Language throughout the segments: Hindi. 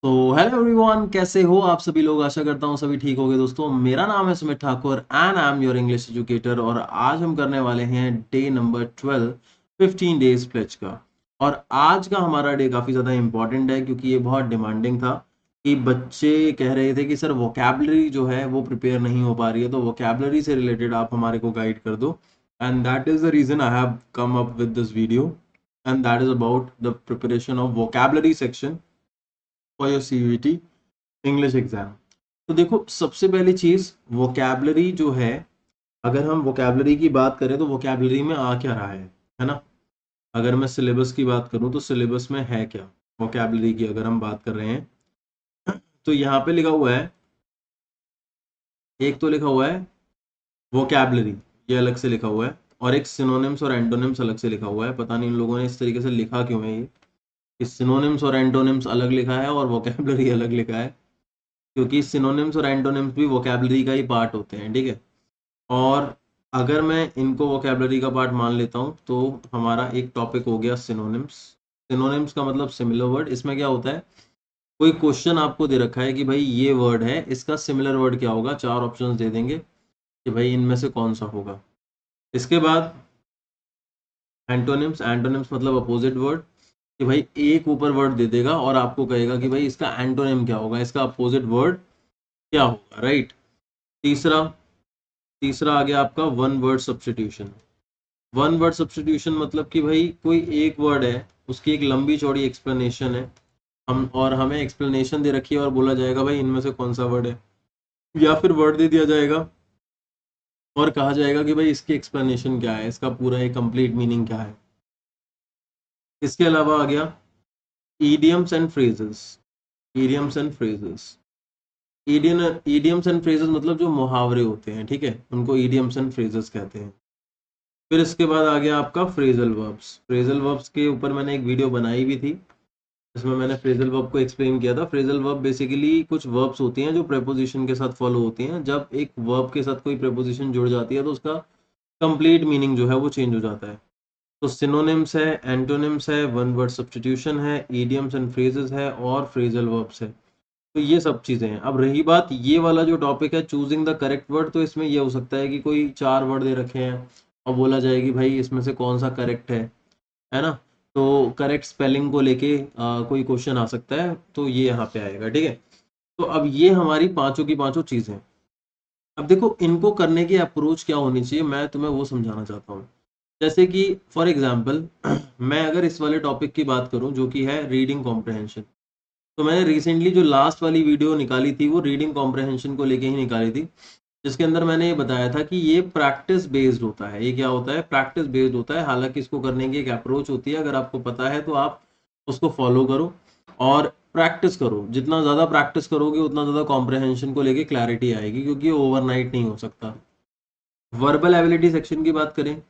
तो हेलो एवरीवन, कैसे हो आप सभी लोग। आशा करता हूँ सभी ठीक होंगे। दोस्तों, मेरा नाम है Sumit Thakur and I am your English educator. और आज हम करने वाले हैं डे नंबर 12 15 डेज प्लेज का। और आज का हमारा डे काफ़ी ज़्यादा इंपॉर्टेंट है क्योंकि ये बहुत डिमांडिंग था कि बच्चे कह रहे थे कि सर वोकैबलरी जो है वो प्रिपेयर नहीं हो पा रही है, तो वोकैबलरी से रिलेटेड आप हमारे को गाइड कर दो। And that is the reason I have come up with this video, and that is about the preparation of vocabulary section for your CVT English exam. तो देखो, सबसे पहली चीज वोकैबलरी जो है, अगर हम वोकैबलरी की बात करें तो वोकैबलरी में आ क्या रहा है ना। अगर मैं सिलेबस की बात करूं तो सिलेबस में है क्या वोकैबलरी की, अगर हम बात कर रहे हैं तो यहाँ पे लिखा हुआ है, एक तो लिखा हुआ है वोकैबलरी, ये अलग से लिखा हुआ है, और एक सिनोनिम्स और एंटोनिम्स अलग से लिखा हुआ है। पता नहीं इन लोगों ने इस तरीके से लिखा क्यों है ये, कि सिनोनिम्स और एंटोनिम्स अलग लिखा है और वोकैबलरी अलग लिखा है, क्योंकि सिनोनिम्स और एंटोनिम्स भी वोकैबलरी का ही पार्ट होते हैं, ठीक है। और अगर मैं इनको वोकैबलरी का पार्ट मान लेता हूँ तो हमारा एक टॉपिक हो गया सिनोनिम्स। सिनोनिम्स का मतलब सिमिलर वर्ड। इसमें क्या होता है, कोई क्वेश्चन आपको दे रखा है कि भाई ये वर्ड है, इसका सिमिलर वर्ड क्या होगा, चार ऑप्शंस दे देंगे कि भाई इनमें से कौन सा होगा। इसके बाद एंटोनिम्स, एंटोनिम्स मतलब अपोजिट वर्ड, कि भाई एक ऊपर वर्ड दे देगा और आपको कहेगा कि भाई इसका एंटोनिम क्या होगा, इसका अपोजिट वर्ड क्या होगा, राइट। तीसरा तीसरा आ गया आपका one word substitution. One word substitution मतलब कि भाई कोई एक वर्ड है, उसकी एक लंबी चौड़ी एक्सप्लेनेशन है, हम और हमें एक्सप्लेनेशन दे रखी है और बोला जाएगा भाई इनमें से कौन सा वर्ड है, या फिर वर्ड दे दिया जाएगा और कहा जाएगा कि भाई इसकी एक्सप्लेनेशन क्या है, इसका पूरा एक कंप्लीट मीनिंग क्या है। इसके अलावा आ गया idioms and phrases. Idioms and phrases, idioms and phrases मतलब जो मुहावरे होते हैं, ठीक है, उनको ईडियम्स एंड फ्रेजेस कहते हैं। फिर इसके बाद आ गया आपका फ्रेजल वर्ब्स। फ्रेजल वर्ब्स के ऊपर मैंने एक वीडियो बनाई भी थी, इसमें मैंने फ्रेजल वर्ब को एक्सप्लेन किया था। फ्रेजल वर्ब बेसिकली कुछ वर्ब्स होती हैं जो प्रेपोजिशन के साथ फॉलो होती हैं। जब एक वर्ब के साथ कोई प्रेपोजिशन जुड़ जाती है तो उसका कंप्लीट मीनिंग जो है वो चेंज हो जाता है। तो सिनोनिम्स है, एंटोनिम्स है, वन वर्ड सब्स्टिट्यूशन है, ईडियम्स एंड फ्रेजेस है, और फ्रेजल वर्ब्स है। तो ये सब चीज़ें हैं। अब रही बात ये वाला जो टॉपिक है, चूजिंग द करेक्ट वर्ड, तो इसमें ये हो सकता है कि कोई चार वर्ड दे रखे हैं और बोला जाए कि भाई इसमें से कौन सा करेक्ट है ना। तो करेक्ट स्पेलिंग को लेके कोई क्वेश्चन आ सकता है, तो ये यहाँ पे आएगा, ठीक है। तो अब ये हमारी पांचों की पांचों चीज़ें। अब देखो, इनको करने की अप्रोच क्या होनी चाहिए, मैं तुम्हें वो समझाना चाहता हूँ। जैसे कि फॉर एग्जाम्पल मैं अगर इस वाले टॉपिक की बात करूँ जो कि है रीडिंग कॉम्प्रहेंशन, तो मैंने रिसेंटली जो लास्ट वाली वीडियो निकाली थी वो रीडिंग कॉम्प्रहेंशन को लेके ही निकाली थी, जिसके अंदर मैंने ये बताया था कि ये प्रैक्टिस बेस्ड होता है। ये क्या होता है, प्रैक्टिस बेस्ड होता है। हालांकि इसको करने की एक अप्रोच होती है, अगर आपको पता है तो आप उसको फॉलो करो और प्रैक्टिस करो। जितना ज़्यादा प्रैक्टिस करोगे उतना ज़्यादा कॉम्प्रहेंशन को लेके क्लैरिटी आएगी, क्योंकि ये ओवरनाइट नहीं हो सकता। वर्बल एबिलिटी सेक्शन की बात करें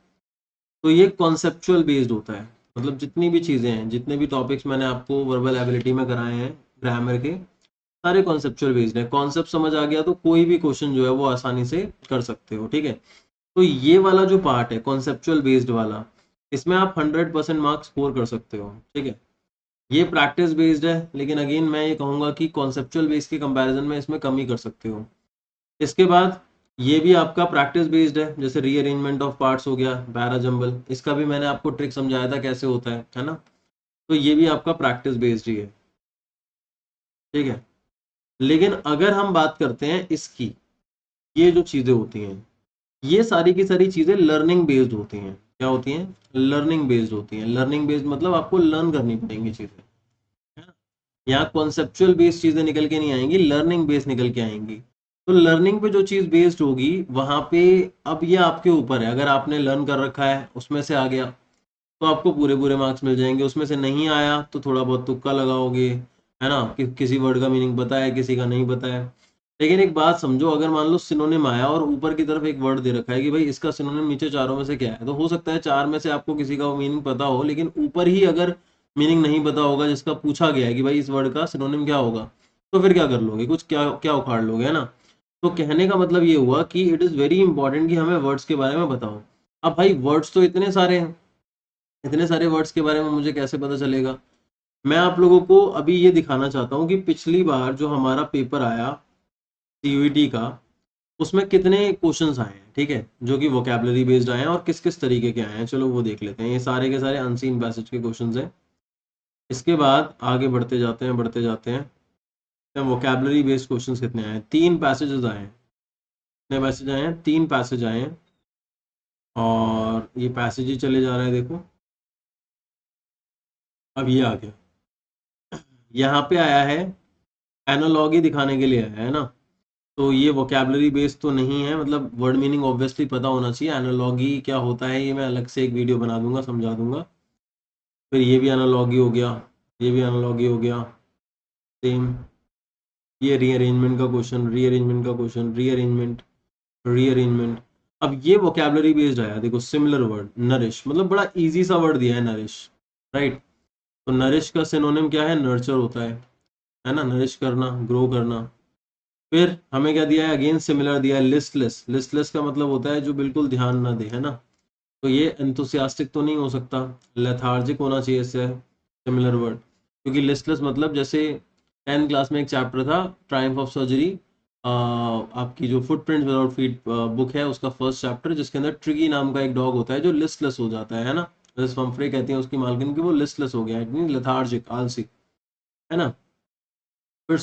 तो ये कॉन्सेप्चुअल बेस्ड होता है। मतलब जितनी भी चीज़ें हैं, जितने भी टॉपिक्स मैंने आपको वर्बल एबिलिटी में कराए हैं ग्रामर के, सारे कॉन्सेप्चुअल बेस्ड है। कॉन्सेप्ट समझ आ गया तो कोई भी क्वेश्चन जो है वो आसानी से कर सकते हो, ठीक है। तो ये वाला जो पार्ट है कॉन्सेप्चुअल बेस्ड वाला, इसमें आप 100% मार्क्स स्कोर कर सकते हो, ठीक है। ये प्रैक्टिस बेस्ड है, लेकिन अगेन मैं ये कहूँगा कि कॉन्सेप्चुअल बेस्ड के कंपैरिजन में इसमें कम ही कर सकते हो। इसके बाद ये भी आपका प्रैक्टिस बेस्ड है, जैसे रीअरेंजमेंट ऑफ पार्ट्स हो गया, पैरा जंबल, इसका भी मैंने आपको ट्रिक समझाया था कैसे होता है ना। तो ये भी आपका प्रैक्टिस बेस्ड ही है, ठीक है। लेकिन अगर हम बात करते हैं इसकी, ये जो चीज़ें होती हैं, ये सारी की सारी चीज़ें लर्निंग बेस्ड होती हैं। क्या होती हैं, लर्निंग बेस्ड होती हैं। लर्निंग बेस्ड मतलब आपको लर्न करनी पड़ेंगी चीज़ें, है ना। यहाँ कॉन्सेप्चुअल बेस्ड चीज़ें निकल के नहीं आएंगी, लर्निंग बेस्ड निकल के आएंगी। तो लर्निंग पे जो चीज़ बेस्ड होगी वहाँ पे, अब ये आपके ऊपर है। अगर आपने लर्न कर रखा है, उसमें से आ गया तो आपको पूरे पूरे मार्क्स मिल जाएंगे। उसमें से नहीं आया तो थोड़ा बहुत तुक्का लगाओगे, है ना, कि किसी वर्ड का मीनिंग पता है, किसी का नहीं पता है। लेकिन एक बात समझो, अगर मान लो सिनोनिम आया और ऊपर की तरफ एक वर्ड दे रखा है कि भाई इसका सिनोनिम नीचे चारों में से क्या है, तो हो सकता है चार में से आपको किसी का मीनिंग पता हो, लेकिन ऊपर ही अगर मीनिंग नहीं पता होगा जिसका पूछा गया है कि भाई इस वर्ड का सिनोनिम क्या होगा, तो फिर क्या कर लोगे, कुछ क्या क्या उखाड़ लोगे, है ना। तो कहने का मतलब ये हुआ कि इट इज़ वेरी इंपॉर्टेंट कि हमें वर्ड्स के बारे में बताओ। अब भाई वर्ड्स तो इतने सारे हैं, इतने सारे वर्ड्स के बारे में मुझे कैसे पता चलेगा। मैं आप लोगों को अभी ये दिखाना चाहता हूँ कि पिछली बार जो हमारा पेपर आया CUET का, उसमें कितने क्वेश्चंस आए हैं, ठीक है, जो कि वोकैबुलरी बेस्ड आए हैं और किस किस तरीके के आए हैं, चलो वो देख लेते हैं। ये सारे के सारे अनसीन पैसेज के क्वेश्चंस हैं। इसके बाद आगे बढ़ते जाते हैं बढ़ते जाते हैं। वोकैबुलरी बेस्ड क्वेश्चंस कितने आए हैं? 3 पैसेजेस आए हैं। कितने पैसेज आए हैं? 3 पैसेज आए हैं। और ये पैसेज ही चले जा रहे हैं, देखो अब ये आ गया। यहाँ पे आया है एनालॉगी दिखाने के लिए आया है ना, तो ये वोकैबुलरी बेस्ड तो नहीं है, मतलब वर्ड मीनिंग ऑब्वियसली पता होना चाहिए। एनालॉगी क्या होता है ये मैं अलग से एक वीडियो बना दूंगा, समझा दूंगा। फिर ये भी एनालॉगी हो गया, ये भी एनालॉगी हो गया, सेम। ये रीअरेंजमेंट का क्वेश्चन, रीअरेंजमेंट का क्वेश्चन, रीअरेंजमेंट, रीअरेंजमेंट। अब ये वोकैबुलरी बेस्ड आया, देखो सिमिलर वर्ड नरिश, मतलब बड़ा इजी सा वर्ड दिया है नरिश, राइट। तो नरिश का सिनोनिम क्या है? नर्चर होता है ना, नरिश करना, ग्रो करना। फिर हमें क्या दिया है? अगेन सिमिलर दिया है, लिस्टलेस। लिस्टलेस का मतलब होता है जो बिल्कुल ध्यान ना दे, है ना। तो ये एंथुसियास्टिक तो नहीं हो सकता, लेथार्जिक होना चाहिए इससे सिमिलर वर्ड, क्योंकि लिस्टलेस मतलब जैसे 10th क्लास में एक चैप्टर था ट्रायम्फ ऑफ सर्जरी, आपकी जो फुटप्रिंट्स विदाउट फीट बुक है, उसका फर्स्ट चैप्टर, जिसके अंदर ट्रिगी नाम का एक डॉग होता है जो लिस्टलेस हो जाता है ना। जैसे पंफ्रे कहती हैं उसकी मालकिन की वो लिस्टलेस हो गया, इट मीन लेथार्जिक, आलसी, है ना। फिर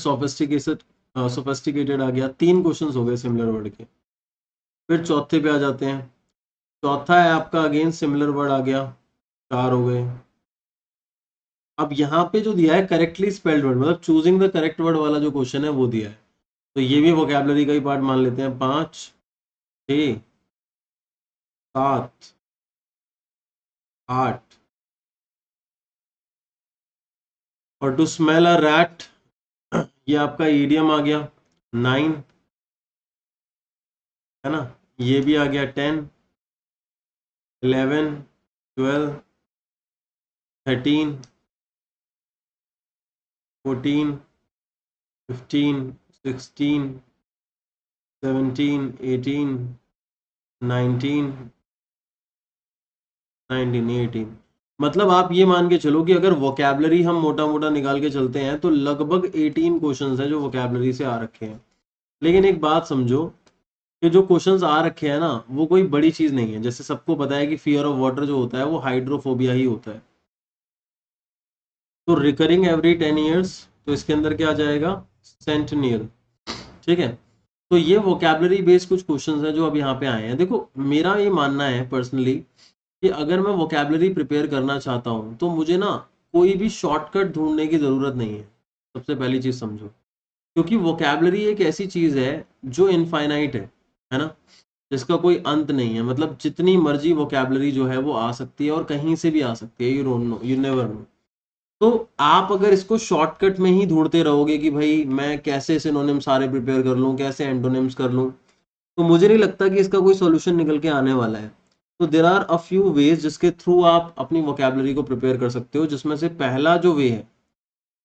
सोफिस्टिकेटेड आ गया, 3 क्वेश्चंस हो गए सिमिलर वर्ड के। फिर चौथे पे आ जाते हैं। चौथा है आपका अगेन सिमिलर वर्ड आ गया, 4 हो गए। अब यहाँ पे जो दिया है करेक्टली स्पेल्ड वर्ड, मतलब चूजिंग द करेक्ट वर्ड वाला जो क्वेश्चन है वो दिया है, तो ये भी वोकैबुलरी का ही पार्ट मान लेते हैं। 5, 6, 7, 8। और टू स्मेल अ रैट, ये आपका ईडियम आ गया। 9, है ना, ये भी आ गया। 10, 11, 12, 13, 14, 15, 16, 17, 18, 19, 18। मतलब आप ये मान के चलो कि अगर वोकैबुलरी हम मोटा मोटा निकाल के चलते हैं तो लगभग 18 क्वेश्चंस हैं जो वोकैबुलरी से आ रखे हैं। लेकिन एक बात समझो कि जो क्वेश्चंस आ रखे हैं ना वो कोई बड़ी चीज नहीं है। जैसे सबको पता है कि फियर ऑफ वाटर जो होता है वो हाइड्रोफोबिया ही होता है। तो रिकरिंग एवरी 10 ईयर्स, तो इसके अंदर क्या आ जाएगा? सेंटिनियल, ठीक है। तो ये वोकैबुलरी बेस्ड कुछ क्वेश्चंस हैं जो अब यहाँ पे आए हैं। देखो मेरा ये मानना है पर्सनली कि अगर मैं वोकैबुलरी प्रिपेयर करना चाहता हूँ तो मुझे ना कोई भी शॉर्टकट ढूंढने की ज़रूरत नहीं है। सबसे पहली चीज़ समझो, क्योंकि वोकैबुलरी एक ऐसी चीज़ है जो इनफाइनाइट है ना, जिसका कोई अंत नहीं है। मतलब जितनी मर्जी वोकैबुलरी जो है वो आ सकती है और कहीं से भी आ सकती है, you don't know, you never know. तो आप अगर इसको शॉर्टकट में ही ढूंढते रहोगे कि भाई मैं कैसे सिनोनिम सारे प्रिपेयर कर लूँ, कैसे एंटोनिम्स कर लूँ, तो मुझे नहीं लगता कि इसका कोई सॉल्यूशन निकल के आने वाला है। तो there are a few ways जिसके थ्रू आप अपनी वोकैबुलरी को प्रिपेयर कर सकते हो, जिसमें से पहला जो वे है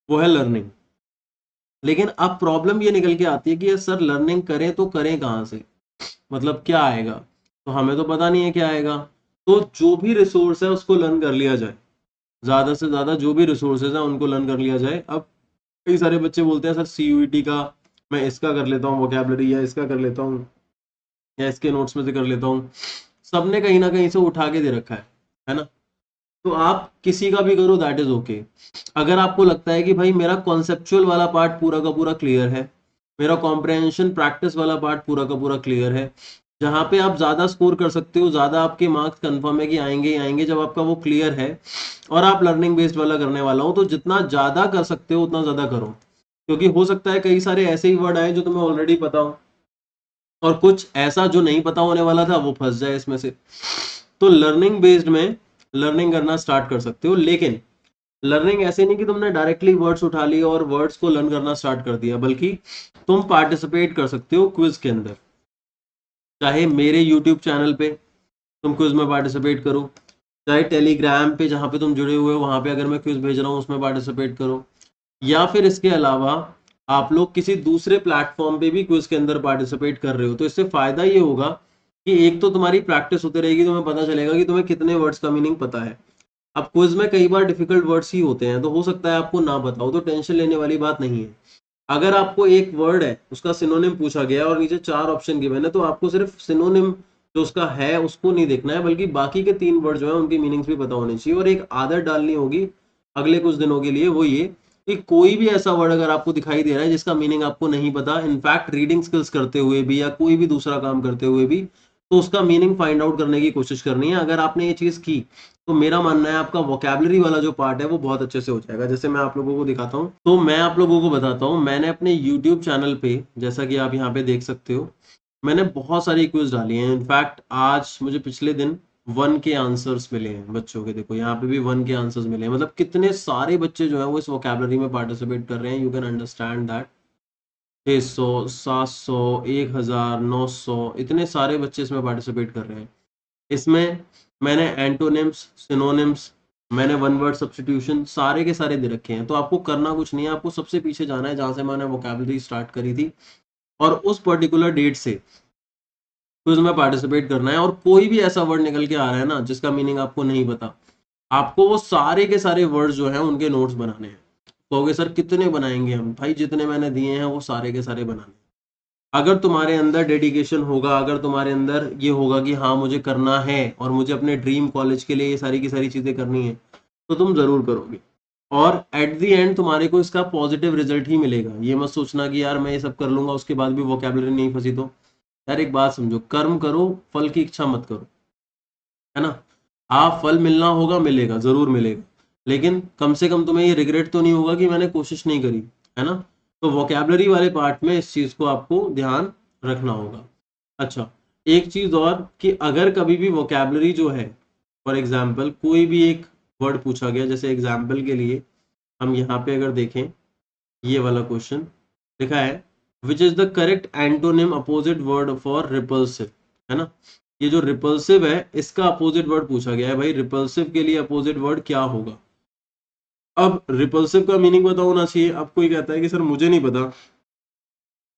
वो है लर्निंग। लेकिन अब प्रॉब्लम ये निकल के आती है कि यार सर लर्निंग करें तो करें कहाँ से, मतलब क्या आएगा, तो हमें तो पता नहीं है क्या आएगा। तो जो भी रिसोर्स है उसको लर्न कर लिया जाए, ज़्यादा से ज़्यादा जो भी रिसोर्सेज हैं उनको लर्न कर लिया जाए। अब कई सारे बच्चे बोलते हैं सर CUET का मैं इसका कर लेता हूँ वोकैबुलरी, या इसका कर लेता हूँ, या इसके नोट्स में से कर लेता हूँ। सबने कहीं ना कहीं से उठा के दे रखा है ना। तो आप किसी का भी करो, दैट इज ओके। अगर आपको लगता है कि भाई मेरा कॉन्सेप्चुअल वाला पार्ट पूरा का पूरा क्लियर है, मेरा कॉम्प्रहेंशन प्रैक्टिस वाला पार्ट पूरा का पूरा क्लियर है, जहाँ पे आप ज़्यादा स्कोर कर सकते हो, ज़्यादा आपके मार्क्स कंफर्म है कि आएंगे ही आएंगे जब आपका वो क्लियर है, और आप लर्निंग बेस्ड वाला करने वाला हो, तो जितना ज़्यादा कर सकते हो उतना ज़्यादा करो। क्योंकि हो सकता है कई सारे ऐसे ही वर्ड आए जो तुम्हें ऑलरेडी पता हो, और कुछ ऐसा जो नहीं पता होने वाला था वो फंस जाए इसमें से। तो लर्निंग बेस्ड में लर्निंग करना स्टार्ट कर सकते हो, लेकिन लर्निंग ऐसे नहीं कि तुमने डायरेक्टली वर्ड्स उठा लिए और वर्ड्स को लर्न करना स्टार्ट कर दिया, बल्कि तुम पार्टिसिपेट कर सकते हो क्विज के अंदर। चाहे मेरे यूट्यूब चैनल पे तुम क्विज में पार्टिसिपेट करो, चाहे टेलीग्राम पे जहाँ पे तुम जुड़े हुए हो वहाँ पे अगर मैं क्विज भेज रहा हूँ उसमें पार्टिसिपेट करो, या फिर इसके अलावा आप लोग किसी दूसरे प्लेटफॉर्म पे भी क्विज के अंदर पार्टिसिपेट कर रहे हो। तो इससे फायदा ये होगा कि एक तो तुम्हारी प्रैक्टिस होती रहेगी, तुम्हें पता चलेगा कि तुम्हें कितने वर्ड्स का मीनिंग पता है। अब क्विज में कई बार डिफिकल्ट वर्ड्स ही होते हैं, तो हो सकता है आपको ना बताओ, तो टेंशन लेने वाली बात नहीं है। अगर आपको एक वर्ड है उसका सिनोनिम पूछा गया और नीचे 4 ऑप्शन गिवन है, तो आपको सिर्फ सिनोनिम जो उसका है उसको नहीं देखना है, बल्कि बाकी के 3 वर्ड जो है उनकी मीनिंग्स भी पता होनी चाहिए। और एक आदत डालनी होगी अगले कुछ दिनों के लिए, वो ये कि कोई भी ऐसा वर्ड अगर आपको दिखाई दे रहा है जिसका मीनिंग आपको नहीं पता, इनफैक्ट रीडिंग स्किल्स करते हुए भी या कोई भी दूसरा काम करते हुए भी, तो उसका मीनिंग फाइंड आउट करने की कोशिश करनी है। अगर आपने ये चीज की तो मेरा मानना है आपका वोकैबुलरी वाला जो पार्ट है वो बहुत अच्छे से हो जाएगा। जैसे मैं आप लोगों को दिखाता हूँ, तो मैं आप लोगों को बताता हूँ, मैंने अपने यूट्यूब चैनल पे, जैसा कि आप यहाँ पे देख सकते हो, मैंने बहुत सारी क्विज डाली हैं। इनफैक्ट आज मुझे पिछले दिन 1 के आंसर्स मिले हैं बच्चों के, देखो यहाँ पे भी 1 के आंसर्स मिले हैं। मतलब कितने सारे बच्चे जो है वो इस वोकैबुलरी में पार्टिसिपेट कर रहे हैं। यू कैन अंडरस्टैंड दैट 600, 700, 1000, 900, इतने सारे बच्चे इसमें पार्टिसिपेट कर रहे हैं। इसमें मैंने एंटोनिम्स, सिनोनिम्स, मैंने वन वर्ड सब्स्टिट्यूशन सारे के सारे दे रखे हैं। तो आपको करना कुछ नहीं है, आपको सबसे पीछे जाना है जहां से मैंने वोकैबुलरी स्टार्ट करी थी, और उस पर्टिकुलर डेट से क्विज में पार्टिसिपेट करना है। और कोई भी ऐसा वर्ड निकल के आ रहा है ना जिसका मीनिंग आपको नहीं पता, आपको वो सारे के सारे वर्ड्स जो हैं उनके नोट्स बनाने हैं। कहोगे सर कितने बनाएंगे हम? भाई जितने मैंने दिए हैं वो सारे के सारे बनाने हैं। अगर तुम्हारे अंदर डेडिकेशन होगा, अगर तुम्हारे अंदर ये होगा कि हाँ मुझे करना है और मुझे अपने ड्रीम कॉलेज के लिए ये सारी की सारी चीजें करनी है, तो तुम जरूर करोगे। और एट द एंड तुम्हारे को इसका पॉजिटिव रिजल्ट ही मिलेगा। ये मत सोचना कि यार मैं ये सब कर लूंगा उसके बाद भी वोकैबुलरी नहीं फंसी तो। यार एक बात समझो, कर्म करो, फल की इच्छा मत करो, है ना। आप फल मिलना होगा, मिलेगा, जरूर मिलेगा, लेकिन कम से कम तुम्हें ये रिग्रेट तो नहीं होगा कि मैंने कोशिश नहीं करी, है ना। तो वोकैबुलरी वाले पार्ट में इस चीज को आपको ध्यान रखना होगा। अच्छा, एक चीज और कि अगर कभी भी वोकैबुलरी जो है, फॉर एग्जाम्पल कोई भी एक वर्ड पूछा गया, जैसे एग्जाम्पल के लिए हम यहाँ पे अगर देखें, ये वाला क्वेश्चन लिखा है which is the correct antonym opposite word for repulsive, है ना। ये जो रिपल्सिव है इसका अपोजिट वर्ड पूछा गया है। भाई रिपल्सिव के लिए अपोजिट वर्ड क्या होगा? अब रिपल्सिव का मीनिंग पता होना चाहिए। अब कोई कहता है कि सर मुझे नहीं पता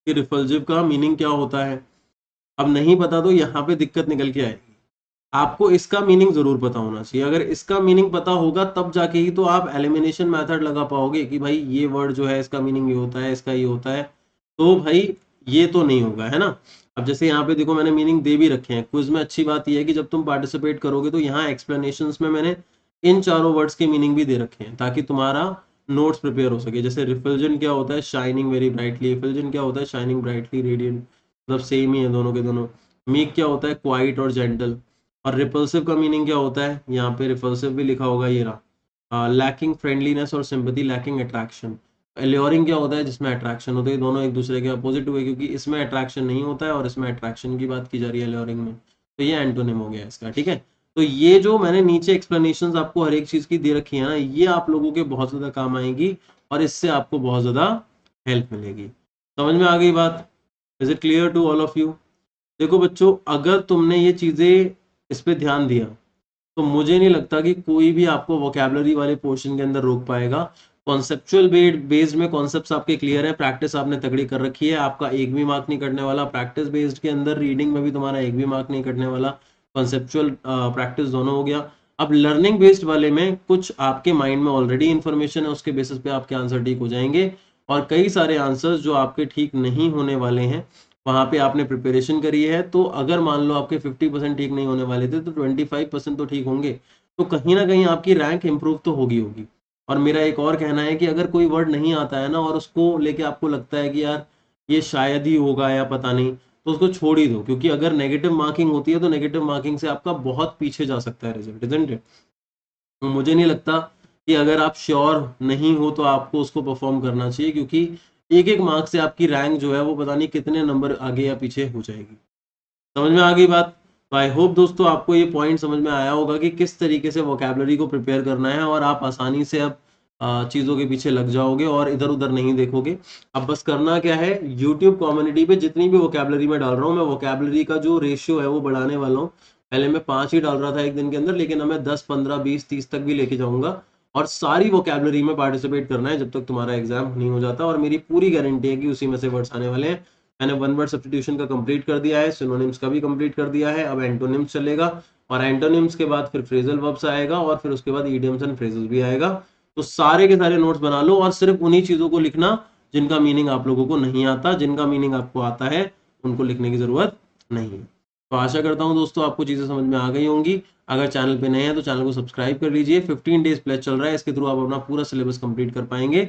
कि रिपल्सिव का मीनिंग क्या होता है। अब नहीं पता तो यहाँ पे दिक्कत निकल के आएगी। आपको इसका मीनिंग जरूर पता होना चाहिए। अगर इसका मीनिंग पता होगा तब जाके ही तो आप एलिमिनेशन मेथड लगा पाओगे कि भाई ये वर्ड जो है इसका मीनिंग ये होता है, इसका ये होता है, तो भाई ये तो नहीं होगा, है ना। अब जैसे यहाँ पे देखो मैंने मीनिंग दे भी रखे हैं। क्विज में अच्छी बात यह है कि जब तुम पार्टिसिपेट करोगे तो यहाँ एक्सप्लेनेशंस में मैंने इन चारों वर्ड्स के मीनिंग भी दे रखे हैं ताकि तुम्हारा नोट्स प्रिपेयर हो सके। जैसे रिफल्जेंट क्या होता है? Shining very brightly. इफल्जेंट क्या होता है? शाइनिंग ब्राइटली, रेडियंट, मतलब सेम ही है दोनों के दोनों। मीक क्या होता है? क्वाइट और जेंटल। और रिपल्सिव का मीनिंग क्या होता है? यहाँ पे रिपल्सिव भी लिखा होगा, ये रहा, लैकिंग फ्रेंडलीनेस और सिंपैथी, लैकिंग अट्रैक्शन। एल्योरिंग क्या होता है? जिसमें अट्रैक्शन होता है। दोनों एक दूसरे के अपोजिट हुए क्योंकि इसमें अट्रैक्शन नहीं होता है और इसमें अट्रैक्शन की बात की जा रही है एल्योरिंग में। तो ये एंटोनिम हो गया इसका, ठीक है। तो ये जो मैंने नीचे एक्सप्लेनेशंस आपको हर एक चीज की दे रखी है ना, ये आप लोगों के बहुत ज्यादा काम आएंगी और इससे आपको बहुत ज्यादा हेल्प मिलेगी। समझ में आ गई बात? Is it clear to all of you? देखो बच्चों, अगर तुमने ये चीजें इस पे ध्यान दिया तो मुझे नहीं लगता कि कोई भी आपको वोकैबुलरी वाले पोर्शन के अंदर रोक पाएगा। कॉन्सेप्चुअल बेस्ड में कॉन्सेप्ट्स आपके क्लियर है, प्रैक्टिस आपने तगड़ी कर रखी है, आपका एक भी मार्क नहीं कटने वाला। प्रैक्टिस बेस्ड के अंदर रीडिंग में भी तुम्हारा एक भी मार्क नहीं कटने वाला। कॉन्सेप्चुअल प्रैक्टिस दोनों हो गया। अब लर्निंग बेस्ड वाले में कुछ आपके माइंड में ऑलरेडी इंफॉर्मेशन है, उसके बेसिस पे आपके आंसर ठीक हो जाएंगे। और कई सारे आंसर्स जो आपके ठीक नहीं होने वाले हैं वहां पे आपने प्रिपरेशन करी है, तो अगर मान लो आपके 50% ठीक नहीं होने वाले थे तो 25% तो ठीक होंगे। तो कहीं ना कहीं आपकी रैंक इंप्रूव तो होगी। और मेरा एक और कहना है कि अगर कोई वर्ड नहीं आता है ना और उसको लेके आपको लगता है कि यार ये शायद ही होगा या पता नहीं, तो उसको छोड़ ही दो। क्योंकि अगर नेगेटिव मार्किंग होती है तो नेगेटिव मार्किंग से आपका बहुत पीछे जा सकता है रिजल्ट, इजंट इट? तो मुझे नहीं लगता कि अगर आप श्योर नहीं हो तो आपको उसको परफॉर्म करना चाहिए, क्योंकि एक एक मार्क से आपकी रैंक जो है वो पता नहीं कितने नंबर आगे या पीछे हो जाएगी। समझ में आ गई बात? तो आई होप दोस्तों आपको ये पॉइंट समझ में आया होगा कि किस तरीके से वोकैबुलरी को प्रिपेयर करना है और आप आसानी से अब चीज़ों के पीछे लग जाओगे और इधर उधर नहीं देखोगे। अब बस करना क्या है, यूट्यूब कम्युनिटी पे जितनी भी वोकैबुलरी में डाल रहा हूँ, मैं वोकैबुलरी का जो रेशियो है वो बढ़ाने वाला हूँ। पहले मैं 5 ही डाल रहा था एक दिन के अंदर, लेकिन अब मैं 10, 15, 20, 30 तक भी लेके जाऊंगा। और सारी वोकैबुलरी में पार्टिसिपेट करना है जब तक तुम्हारा एग्जाम नहीं हो जाता। और मेरी पूरी गारंटी है कि उसी में से वर्ड्स आने वाले हैं। मैंने वन वर्ड सब्स्टिट्यूशन का कंप्लीट कर दिया है, सिनोनिम्स का भी कंप्लीट कर दिया है। अब एंटोनिम्स चलेगा, और एंटोनिम्स के बाद फिर फ्रेजल वर्ब्स आएगा, और फिर उसके बाद इडियम्स एंड फ्रेजेस भी आएगा। तो सारे के सारे नोट्स बना लो, और सिर्फ उन्हीं चीजों को लिखना जिनका मीनिंग आप लोगों को नहीं आता, जिनका मीनिंग आपको आता है उनको लिखने की जरूरत नहीं है। तो आशा करता हूं दोस्तों आपको चीजें समझ में आ गई होंगी। अगर चैनल पे नए हैं तो चैनल को सब्सक्राइब कर लीजिए। 15 डेज प्लेस चल रहा है, इसके थ्रू आप अपना पूरा सिलेबस कंप्लीट कर पाएंगे।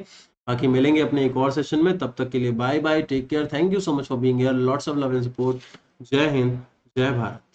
बाकी मिलेंगे अपने एक और सेशन में, तब तक के लिए bye bye, take care, thank you so much for being here, lots of love and support. जय हिंद, जय भारत।